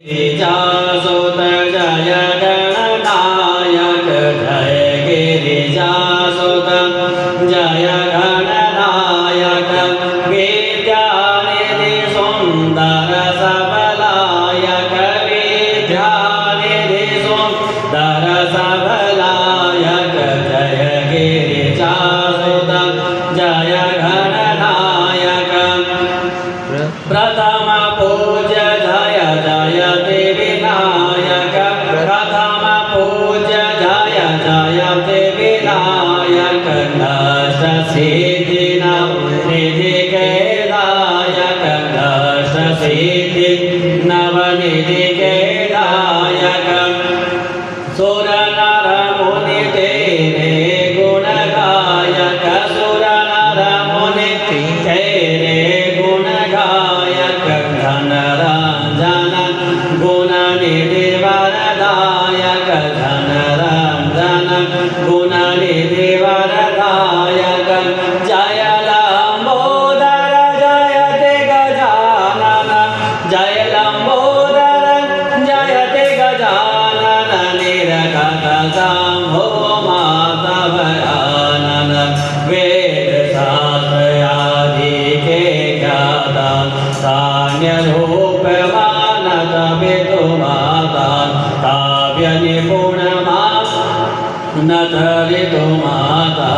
गिरिजासुत जय गणनायक जय गिरिजासुत जय गणनायक विद्यानिधि सुंदर सबलायक विद्यानिधि सुंदर सबलायक जय गिरिजासुत जय गणनायक प्रथम पूज्य जय जयति विनायक प्रथम पूज्य जय जयति विनायक नष्ट सिद्धि नवनिधि के दायक नष्ट सिद्धि नवनिधि के दायक सुर नर मुनि तेरे गुण गायक सुर नर मुनि तेरे गुण गायक धन रंजन गुण निधि वरदायक धन रंजन गुण निधि वरदायक जय लंबोदर जयति गजानन जय लंबोदर जयति गजानन निरखत शंभो माधवानन वेद शास्त्र आदि के ज्ञाता सान्य रूप मानत विदु माता काव्य निपुण नथ ऋतु माता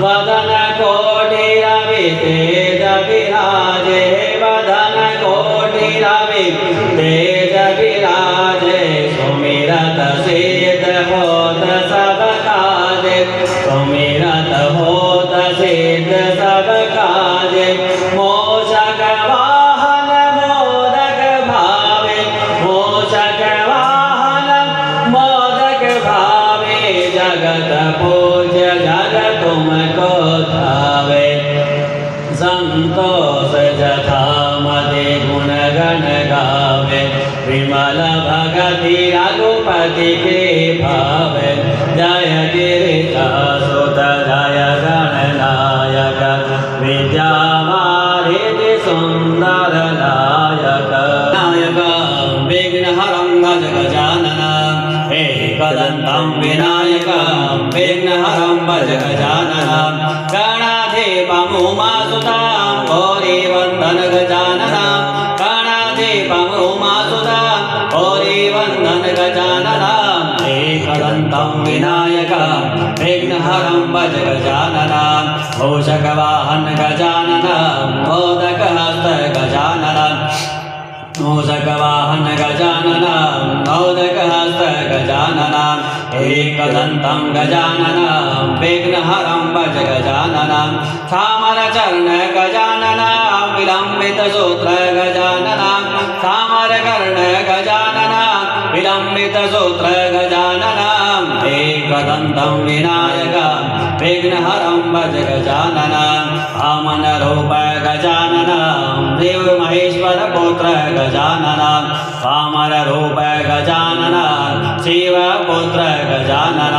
वदन कोटि रवि तेज विराजे वदन कोटि रवि तेज विराजे सुमिरत सिद्ध होत सब काजे सुमिरत होत सिद्ध सब काजे मोषक वाहन मोदक भावे मोषक वाहन मोदक भावे जगत पूज्य जग तुमको धावे संतोष जथा मति गुण गण गावे विमल भगति रघुपति के भावे जय गिरिजासुत जय गणनायक विद्यावारिधि सुंदर नायक नायक विघ्नहरं भज गजानन एकदन्तं विनायक विघ्नहरं भज गजानन गणाधिपं उमासुतं गौरीवन्दन गजानन गणाधिपं उमासुतं गौरीवन्दन गजानन एकदन्तं विनायक विघ्नहरं भज गजानन मूषकवाहन गजानन मोदकहस्त गजानन मूषकवाहन गजानन मोदकहस्त गजानन एकदन्तं गजानन विघ्नहरं भज गजानन चामरचरण गजानन विलम्बित सूत्र गजानन चामरकर्ण गजानन विलम्बित सूत्र गजानन एकदन्तं विनायक विघ्नहरं भज गजानन वामन रूप गजानन देव महेश्वर पुत्र गजानन वामन रूप गजानन शिव पुत्र गजानन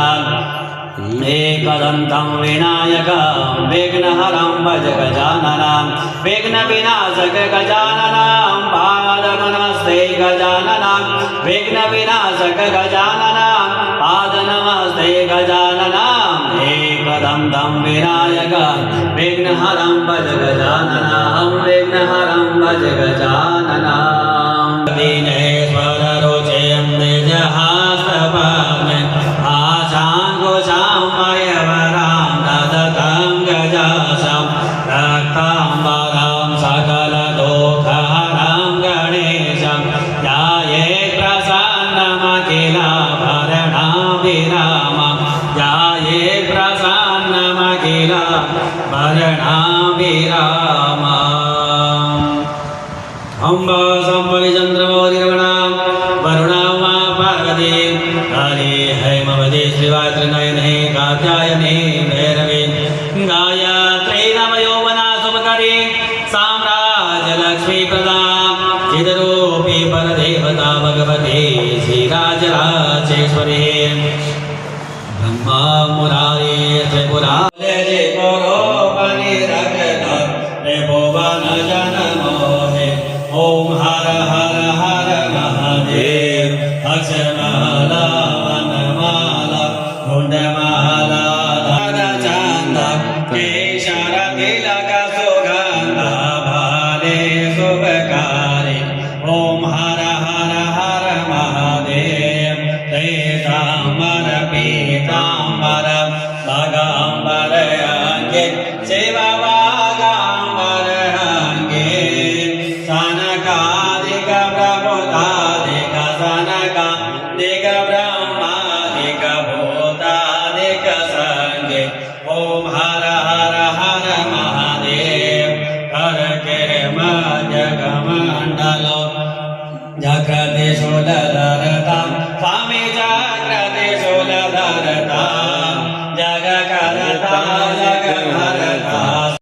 एकदन्तं विनायक विघ्नहरं भज गजानन विघ्न विनाशक गजानन पाद नमस्ते गजानन विघ्न विनाशक गजानन पाद नमस्ते गजानन एकदन्तं विनायक विघ्नहरं भज गजानन विघ्नहरं भज गजानन दीनेश्वर रुचिं निजहास्तपामे आशाङ्कुशामयवरां ददतं गजासं रक्ताम्बरं सकलदुःखहरं गणेशं ध्याये प्रसन्नमखिलाभरणाभिरामं ध्याये प्रसन्नमखिलाभरणाभिरामम् अम्ब सम्भवि चन्द्रमौलिरवणां वरुणां वा पार्वती काली हैमवती श्रीवात्रिनयने कात्यायने भैरवे गायत्री नवयौवना शुभकरी साम्राज्यलक्ष्मीप्रदा चिदरूपी परदेवता भगवती श्रीराजराजेश्वरी ब्रह्मा मुरारी त्रिपुरा जय करो पनिरगत रे भुवन जन मोहे ओम हर हर हर महादेव महादेव अक्षमाला वनमाला कुंडमाला चांद केशर तिलक सुगंध भाले शुभकारी ओम हर हर हर महादेव श्वेतांबर पीतांबर बागांबर अंगे शिवा बागांबर अंगे सनकादिक प्रभुतादिक सनकादिक ब्रह्मादिक भूतादिक संगे ओम हर हर हर महादेव हर के जगमंडलो जगदीशो दरता